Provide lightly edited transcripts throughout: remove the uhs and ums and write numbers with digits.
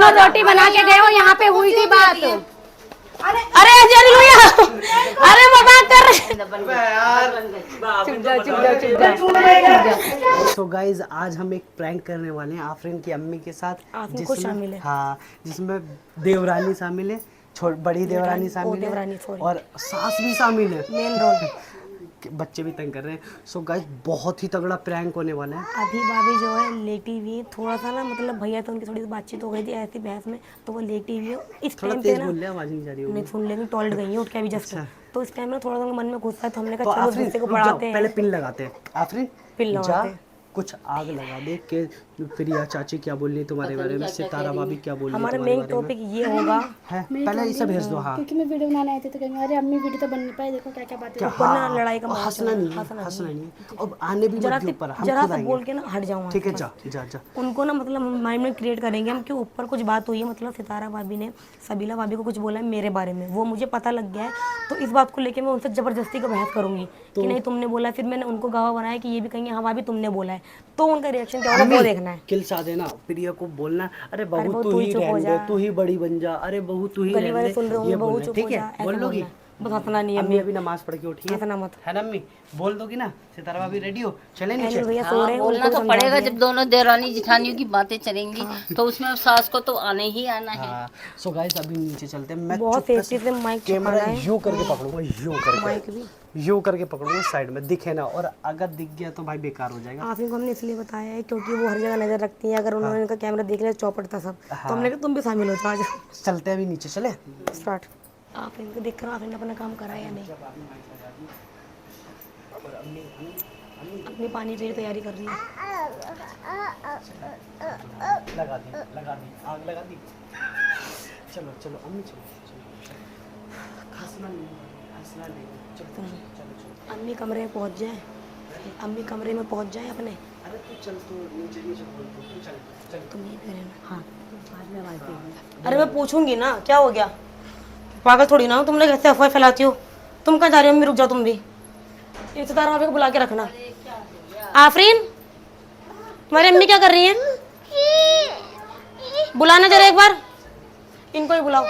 दोनों रोटी बना के गए हो, यहाँ पे हुई थी बात। अरे अरे मजाक कर रहे। तो गाइज आज हम एक प्रैंक करने वाले हैं आफरीन की अम्मी के साथ, शामिल है। हाँ, जिसमें देवरानी शामिल है, बड़ी देवरानी शामिल है और सास भी शामिल है, मेन रोल। बच्चे भी तंग कर रहे हैं। सो गाइज बहुत ही तगड़ा प्रैंक होने वाला है। अभी भाभी जो है लेटी हुई है, थोड़ा सा ना मतलब भैया तो उनकी थोड़ी सी बातचीत हो गई थी ऐसी बहस में, तो वो लेटी हुई है। इस थोड़ा टाइम तेज पे बोल ले, आवाज नहीं जा रही होगी। नहीं सुन लेंगे, टॉयलेट गई है उठ के अभी जस्ट। अच्छा। तो इस टाइम में थोड़ा सा मन में गुस्सा है, तो हमने तो कहा चलो आफरीन गुस्से को रुक जाओ, बढ़ाते हैं। पहले पिन लगाते हैं। आफरीन पिन जा, लगाते हैं। कुछ आग लगा दे के प्रिया चाची क्या बोल रही है तुम्हारे बारे में, सितारा भाभी क्या बोल रही है हमारा तुम्हारे मेन बारे में टॉपिक ये होगा। है। पहले इसे भेज दो। हाँ, क्योंकि मैं वीडियो बनाने आई थी तो कहेंगे अरे अम्मी वीडियो तो बन नहीं पाई, देखो क्या क्या बातें। क्या वरना लड़ाई का माहौल हंसना नहीं है, हंसना नहीं है। अब आने भी मत ऊपर, हम जरा खुद सा आएंगे। बोल के ना हट जाऊँ। ठीक है, जा जा जा। उनको ना मतलब माइंड में क्रिएट करेंगे हम कि ऊपर कुछ बात हुई है, मतलब सितारा भाभी ने सबीला भाभी को कुछ बोला है मेरे बारे में, वो मुझे पता लग गया है। तो इस बात को लेके मैं उनसे जबरदस्ती का बहस करूंगी कि नहीं तुमने बोला। फिर मैंने उनको गवाह बनाया कि ये भी कहेंगे हाँ भाभी तुमने बोला है, तो उनका रिएक्शन क्या होगा वो देखना है। किलसा देना, प्रिया को बोलना अरे बहू तू ही रहने दे, तू ही बड़ी बन जा, अरे बहू तू ही गली रहने वाले दे, सुन रहे होंगे, ये बहू बोलना, चुप ठीक हो है? जा, ऐसा बोल लोगी? बोलना। बस हंसना नहीं है। अम्मी अभी नमाज पढ़ के उठी है, हंसना मत। है ना अम्मी? बोल दोगी ना? सितारा भाभी रेडी हो, चले नीचे? भैया सो रहे हैं, बोलना उनको तो समझा पड़ेगा। दिया। जब दोनों देवरानी जिठानियों की बातें चलेंगी तो उसमें सास को तो आने ही आना है। हाँ, सो गाइस अभी नीचे चलते हैं। मैं बहुत चुपके सेफ्टी से माइक कैमरा छुपाना है। यूं करके पकड़ूंगा, माइक भी यूं करके पकड़ूंगा साइड में, दिखे ना, और अगर दिख गया तो भाई बेकार हो जाएगा। आफरीन को हमने इसलिए बताया है क्योंकि वो हर जगह नजर रखती है, अगर उन्होंने इनका कैमरा देख लिया चौपट था सब। तो हमने कहा तुम भी शामिल हो जाओ, आज चलते हैं अभी नीचे, चले स्टार्ट। आफरीन को देख कर आफरीन ने अपना काम करा या नहीं, अपनी पानी पीने की तैयारी कर रही है। लगा दी आग लगा दी। चलो चलो अम्मी चलो, हंसना नहीं, चलो चलो। अम्मी कमरे में पहुंच जाए, अम्मी कमरे में पहुंच जाए अपने। अरे तू चल, तू नीचे बोल, तू चल चल। तुम ये कह रहे हो ना? हाँ बाद में आवाज देंगे। अरे मैं पूछूंगी ना क्या हो गया, पागल थोड़ी ना हो तुम लोग, ऐसे अफवाह फैलाती हो। तुम कहाँ जा रही हो? अम्मी रुक जाओ तुम भी, रिश्तेदार भाभी को बुला के रखना। आफरीन तुम्हारी अम्मी क्या कर रही है? बुलाना जरा एक बार, इनको ही बुलाओ।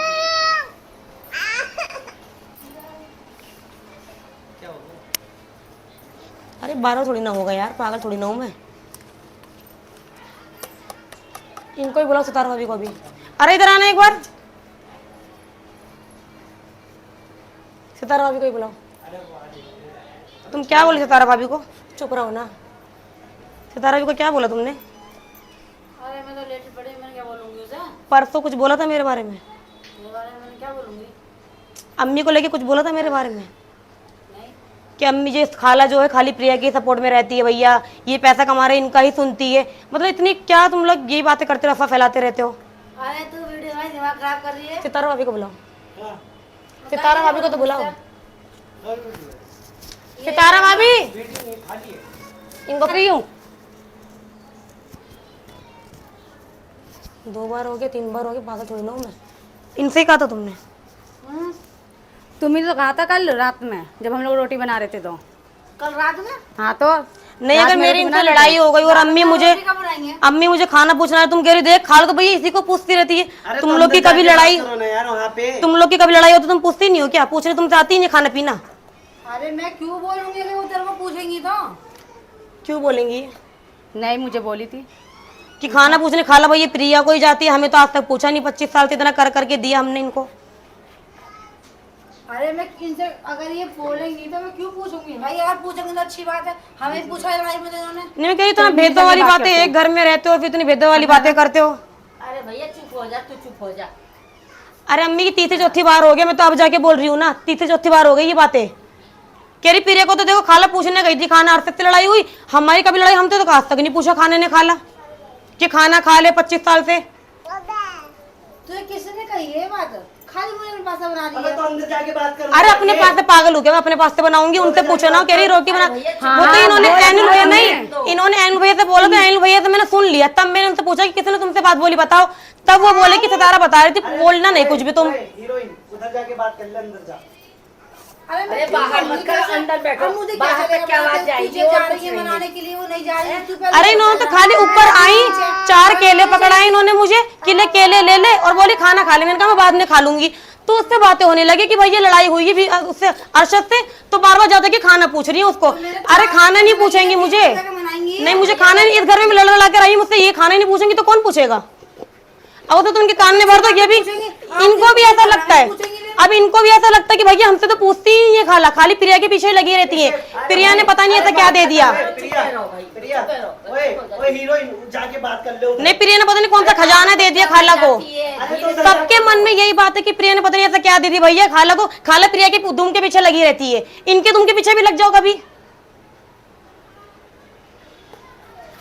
अरे 12 थोड़ी ना होगा यार, पागल थोड़ी ना हूँ मैं। इनको ही बुलाओ, सितारा भाभी को भी। अरे इधर आना एक बार, सितारा भाभी को ही बुलाओ। तुम क्या बोले सितारा भाभी को? चुप रहो ना। सितारा भाभी को क्या बोला तुमने? अरे मैं तो लेट पड़ी, मैं क्या बोलूंगी उसे? परसों कुछ बोला था मेरे बारे में, मेरे बारे में मैंने क्या बोलूंगी? अम्मी को लेके कुछ बोला था मेरे बारे में कि अम्मी जी खाला जो है खाली प्रिया के सपोर्ट में रहती है, भैया ये पैसा कमा रहे इनका ही सुनती है। मतलब इतनी क्या तुम लोग ये बातें करते हो, अफवाह फैलाते रहते हो। अरे तू वीडियो में दिमाग खराब कर रही है। सितारा भाभी को बुलाओ, सितारा भाभी को तो बुलाओ। सितारा भाभी इनको फ्री हूँ। 2 बार हो गया, 3 बार हो गया, पागल थोड़ी ना हूँ मैं। इनसे ही कहा था तुमने? तुम्ही तो कहा था कल रात में जब हम लोग रोटी बना रहे थे तो। कल रात में? हाँ तो नहीं, अगर मेरी इनसे लड़ाई हो गई और अम्मी मुझे खाना पूछना है, तुम कह रही देख खा लो तो भैया इसी को पूछती रहती है। तुम लोग की कभी लड़ाई, तुम लोग की कभी लड़ाई होती तुम पूछती नहीं हो क्या? पूछ रहे तुमसे आती नहीं खाना पीना? अरे मैं क्यों बोलूंगी कि वो तेरे को पूछेंगी तो? क्यों बोलेंगी? नहीं मुझे बोली थी कि खाना पूछने खाला भैया प्रिया को ही जाती है, हमें तो आज तक पूछा नहीं। 25 साल से इतना कर करके दिया हमने इनको। अरे मैं इनसे अगर ये बोलेंगी तो मैं क्यों पूछूंगी भाई? अगर पूछेंगे तो अच्छी बात है, हमें पूछा है लड़ाई में इन्होंने। नहीं कही इतना भेदभाव वाली बातें, एक घर में रहते हो फिर इतनी भेदभाव वाली बातें करते हो। अरे भैया चुप हो जा, तू चुप हो जा। अरे अम्मी की तीसरी चौथी बार हो गया, मैं तो अब जाके बोल रही हूँ ना, तीसरी चौथी बार हो गई ये बातें। कह रही प्रिया को तो देखो खाला पूछने गई थी, खाना अर्षद से लड़ाई हुई, हमारी कभी लड़ाई, हम तो आज तक नहीं पूछा खाने ने खाला कि खाना खा ले 25 साल से। तुझे किसने कही है बात? खाली मुझे पासा बना रही है। तो अंदर जाके बात कर। अरे अपने पास से पागल हो गया, मैं अपने पास से बनाऊंगी, उनसे पूछो ना। कह रही रोटी बना, वो तो इन्होंने एनुल भैया नहीं, इन्होंने एनुल भैया से बोला तो एनुल भैया से मैंने सुन लिया। तब मैंने उनसे पूछा कि किसने तुमसे बात बोली बताओ, तब वो बोले कि सितारा बता रही थी। बोलना नहीं कुछ भी तुम। हीरोइन उधर जाके बात कर ले, अंदर जा। अरे बाहर मत कर, अंदर बैठो। बाहर तक क्या आवाज जाएगी? वो जा रही है मनाने के लिए, वो नहीं जा रही है। तू पहले अरे इन्होंने तो खाली ऊपर आई, 4 केले पकड़ाए इन्होंने मुझे कि ले केले ले ले, और बोली खाना खा ले। मैंने कहा मैं बाद में खा लूंगी। तो उससे बातें होने लगी कि भैया लड़ाई हुई है भी उससे अरशद से, तो बार बार जाता कि खाना पूछ रही है उसको। अरे खाना नहीं पूछेंगी मुझे, नहीं मुझे खाना नहीं, इस घर में लड़ लड़ा कर आई मुझसे, ये खाना नहीं पूछेंगी तो कौन पूछेगा? अब तो उनके कान में भर दो, ये भी इनको भी ऐसा लगता है, अब इनको भी ऐसा लगता है कि भैया हमसे तो पूछती ही नहीं है खाला, खाली प्रिया के पीछे लगी रहती है। प्रिया ने पता नहीं ऐसा क्या दे दिया, हीरोइन जाके बात कर लो। नहीं प्रिया ने पता नहीं कौन सा खजाना दे दिया खाला को। सबके मन में यही बात है कि प्रिया ने पता नहीं ऐसा क्या दे दिया भैया खाला को। खाला प्रिया के धूम के पीछे लगी रहती है, इनके धूम के पीछे भी लग जाओ कभी।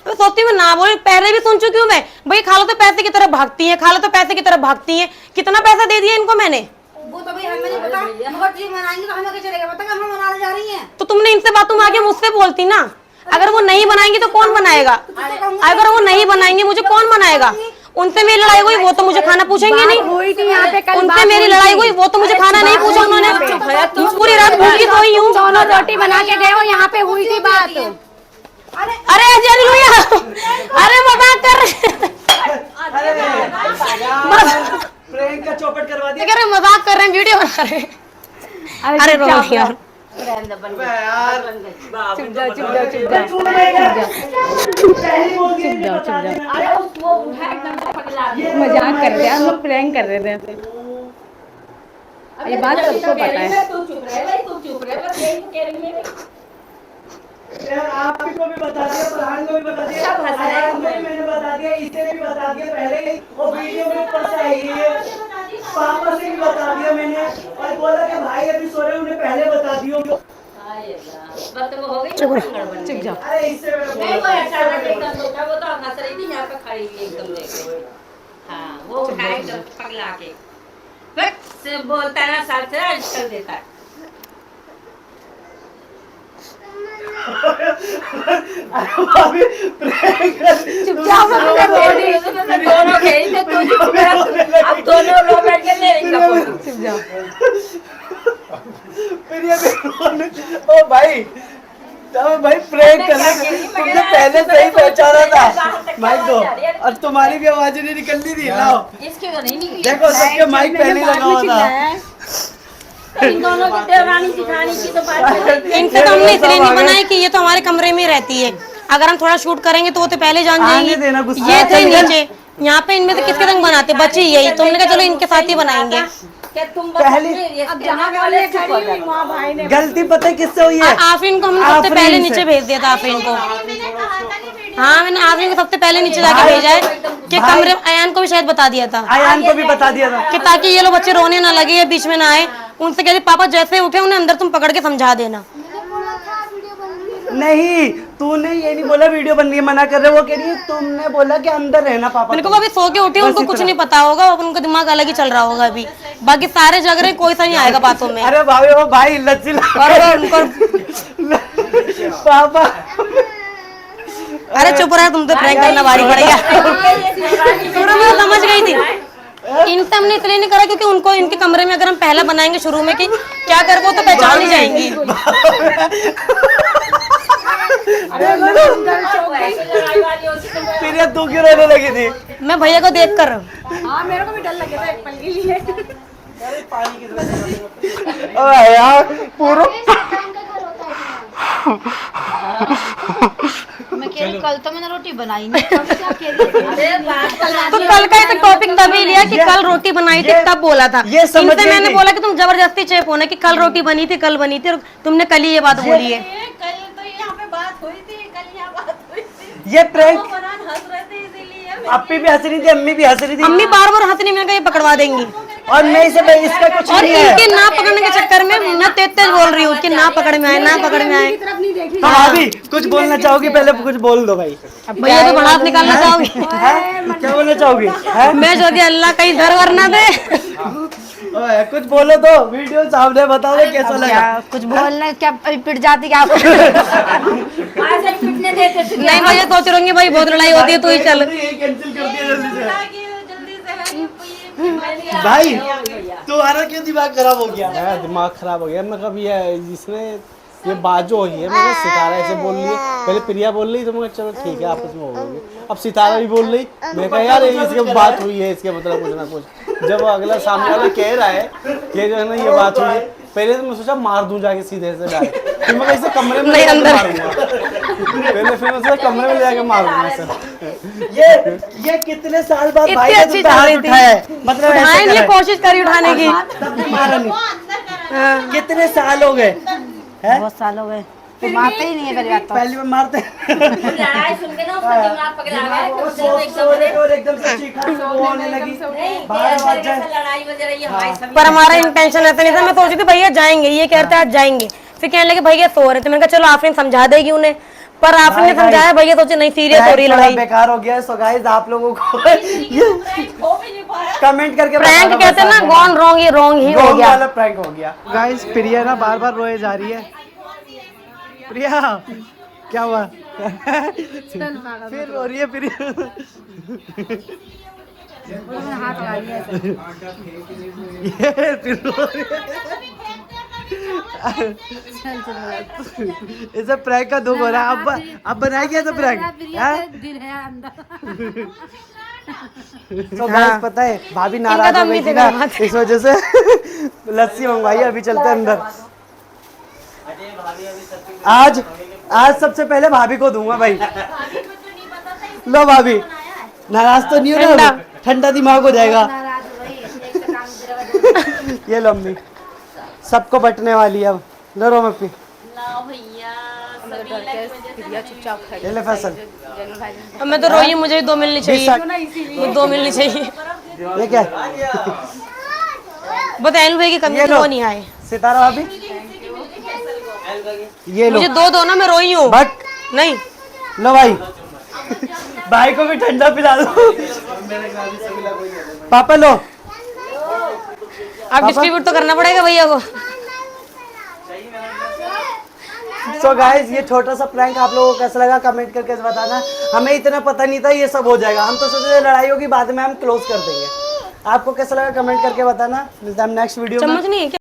मैं सोचती हूँ ना बोले, पहले भी सुन चुकी हूँ मैं, भाई खाला तो पैसे की तरफ भागती है, खाला तो पैसे की तरफ भागती है। कितना पैसा दे दिया इनको मैंने? वो तो भाई हमें नहीं पता, मगर तुझे मनाएंगे तो हमें क्या चलेगा? पता हम मनाने जा रही हैं। तो तुमने इनसे बातों में आके मुझसे बोलती ना। अगर वो नहीं बनाएंगी तो कौन बनाएगा? अगर वो नहीं बनाएंगे मुझे कौन बनाएगा? उनसे मेरी लड़ाई हुई, वो तो मुझे खाना पूछेंगे नहीं। उनसे मेरी लड़ाई हुई, वो तो मुझे खाना नहीं पूछा उन्होंने। पूरी रात भूखी सोई हूँ। दोनों रोटी बना के गए हो, यहाँ पे हुई थी बात। अरे हालेलुया, अरे मजाक कर रहे प्रैंक का चौपट करवा दिया। हैं, मजाक कर रहे हैं, वीडियो बना रहे हैं। अरे रो यार, यार चुप जाओ चुप जाओ चुप जाओ मजाक कर रहे थे हम लोग, प्रैंक कर रहे थे। ये बात सबको पता है। यार आपको भी बता दिया, फरहान को भी बता दिया, फरहान को भी मैंने बता दिया, इसे भी बता दिया पहले ही, और वीडियो में ऊपर से आई है। पापा से भी बता दिया मैंने, और बोला कि भाई अभी सो रहे, उन्हें पहले बता दियो। चुप जाओ। अरे इससे वो तो हंस रही थी यहाँ पे खड़ी हुई एकदम देखे। हाँ वो उठाए पगला के से बोलता है ना, सर से कर देता है। दोनों खेल थे, तू चुप रह, अब दोनों लोग बैठ के ले रही। चुप जाओ। ओ भाई तो भाई प्रैंक कर रहे, तुमने पहले सही पहचाना था माइक को, और तुम्हारी भी आवाज नहीं निकल रही थी। लाओ इसके तो नहीं निकली। देखो सबके माइक पहले लगा हुआ था। इन दोनों की देवरानी सिखाने की तो बात है। इनसे तो हमने इसलिए नहीं बनाई कि ये तो हमारे कमरे में रहती है, अगर हम थोड़ा शूट करेंगे तो वो तो पहले जान आने देना, जाएंगी। गुस्सा ये थे चल गया। नीचे, यहाँ पे इनमें से किसके संग बनाते? बच्चे यही, तुमने कहा चलो इनके साथ ही बनाएंगे। अब जहाँ वाले खड़ी हुई वहाँ भाई ने गलती पता है किससे हुई है? आफरीन को हमने सबसे पहले नीचे भेज दिया था। आफरीन को, हाँ मैंने आफरीन को सबसे पहले नीचे जाके भेजा है कि कमरे, अयान को भी शायद बता दिया था, आयान को भी बता दिया था कि ताकि ये लोग बच्चे रोने ना लगे या बीच में ना आए। उनसे कहते पापा जैसे उठे उन्हें अंदर तुम पकड़ के समझा देना। नहीं, तूने ये नहीं बोला वीडियो बन रही है, मना कर रहे, वो कह रही है तुमने बोला कि अंदर रहना पापा। मैंने कहा अभी सो के उठे, उनको कुछ नहीं पता होगा, उनका दिमाग अलग ही चल रहा होगा अभी, बाकी सारे जग रहे, कोई सा नहीं आएगा बातों में। अरे भाई ओ भाई लच्ची और उनको पापा, अरे चुप रहा, तुम तो प्रैंक करना भारी पड़ गया। शुरू में समझ गई थी, इनसे हमने इसलिए नहीं करा क्योंकि उनको इनके कमरे में अगर हम पहला बनाएंगे शुरू में कि क्या कर वो तो पहचान ही जाएंगी। फिर तू क्यों रोने लगी थी? मैं भैया को देख कर, हाँ मेरे को भी डर लगे था एक पल के लिए। यार पूरा मैं कह रही कल तो मैंने रोटी बनाई नहीं, कल क्या कह रही? तो कल का एक टॉपिक तभी लिया कि कल रोटी बनाई थी तब बोला था। ये समझ इनसे मैंने गई। बोला कि तुम जबरदस्ती चेप होना कि कल रोटी बनी थी, कल बनी थी, और तुमने कल ही ये बात बोली है। कल तो यहाँ पे बात हुई थी, कल यहाँ बात हुई थी, ये प्रैंक, फरहान हंस रहे थे इसीलिए। अप्पी भी हंस रही थी, अम्मी भी हंस रही थी, अम्मी बार बार हंसनी, मैंने कहा ये पकड़वा देंगी, और मैं इसे इसका कुछ और नहीं है। इनके ना पकड़ने के चक्कर में मैं तेज तेज बोल रही हूँ कि ना पकड़ में आए, ना पकड़ में आए। तरफ नहीं देखी। हाँ अभी कुछ बोलना चाहोगी? पहले कुछ बोल दो भाई। भैया तो बड़ा हाथ निकालना चाहोगी? हैं? क्या बोलना चाहोगी? हैं? मैं जो कि अल्लाह कहीं घर वर ना दे। ओए, कुछ बोलो तो, वीडियो सामने बताओ ना कैसा लगा। कुछ बोलना क्या पिट जाती क्या? आज से पिटने देते थे। नहीं भैया सोच रही भाई बहुत लड़ाई होती है, तू ही चल। ये कैंसिल कर दिया जल्दी से। जल्दी से भाई तुम्हारा क्यों दिमाग खराब हो गया? मेरा दिमाग खराब हो गया। मैं कब ये ये बात जो हुई है, मैंने सितारा ऐसे बोल रही है, पहले प्रिया बोल रही तो मैं चलो ठीक है आपस में हो गई, अब सितारा भी बोल रही, मैं कहा यार इसके बात हुई है, इसके मतलब कुछ ना कुछ। जब अगला सामने वाला कह रहा है कि जो है ना ये बात हुई है, पहले तो मैं सोचा मार दूं जाके सीधे से डायरेक्ट, फिर मैं इसे कमरे में ले जाके मारूंगा पहले, फिर मैं सोचा कमरे में ले जाके मारूंगा सर। ये कितने साल बाद भाई इतनी ने अच्छी तुम पे चल हाथ रही थी। उठाया है, मतलब ऐसे उठाएंगे, करा है। कोशिश करी उठाने की। तब भी मारा नहीं। कितने साल हो गए हैं? बहुत साल हो गए, तो मारते ही नहीं है पहली बात तो। पहली बार मारते हैं। लड़ाई सुन के ना उसका दिमाग पगला गया वो कि उसने एकदम और एकदम से चीखा वो होने लगी। नहीं बाहर अंदर आवाज कैसा जाए। लड़ाई बज रही है हमारी सभी पर हमारा इंटेंशन ऐसा नहीं था। मैं सोची थी भैया जाएंगे, ये कहते आज जाएंगे, फिर कहने लगे भैया सो रहे थे। मैंने कहा चलो आफरीन समझा देगी उन्हें, पर आफरीन ने भाई, समझाया, भैया सोचे नहीं सीरियस हो रही थोड़ा लड़ाई। बेकार हो गया। सो गाइस आप लोगों को हो भी नहीं पाया। कमेंट करके प्रैंक बताना कहते हैं ना, बस गॉन रॉन्ग, ये रॉन्ग ही हो wrong गया। वाला प्रैंक हो गया। गाइस प्रिया ना बार बार रोए जा रही है। प्रिया क्या हुआ? फिर रो रही है प्रिया। हाथ लगा लिया ऐसे। ये फिर रो रही है। इसे प्रैंक का दुख हो रहा है। अब बनाएगी तो प्रैंक। दिल है अंदर। तो गाइस पता है भाभी नाराज तो हो अम्मी गई से थी ना, करवाते इस वजह से लस्सी मंगवाई। अभी चलते हैं अंदर। आज सबसे पहले भाभी को दूंगा भाई। लो भाभी, नाराज तो नहीं हो रहा? ठंडा दिमाग हो जाएगा। ये लो अम्मी, सबको बटने वाली है अब। लो रो मप्पी, लाओ भैया सभी प्रिया चुपचाप खड़ी। ये ले फैसल। अब मैं तो रोई, मुझे भी 2 मिलनी चाहिए, मुझे 2 मिलनी चाहिए। ये क्या है? बताएं भाई की कमी ये तो लो। वो नहीं आए। सितारा भाभी ये लो। मुझे 2 दो ना, मैं रोई हूँ। बट नहीं लो भाई, भाई को भी ठंडा पिला दो। पापा लो। अब डिस्ट्रीब्यूट तो करना पड़ेगा भैया को। सो गाइस ये छोटा सा प्रैंक आप लोगों को कैसा लगा कमेंट करके बताना। हमें इतना पता नहीं था ये सब हो जाएगा। हम तो सोचे लड़ाई होगी बाद में हम क्लोज कर देंगे। आपको कैसा लगा कमेंट करके बताना। मिलते हैं हम नेक्स्ट वीडियो में। चम्मच नहीं है क्या?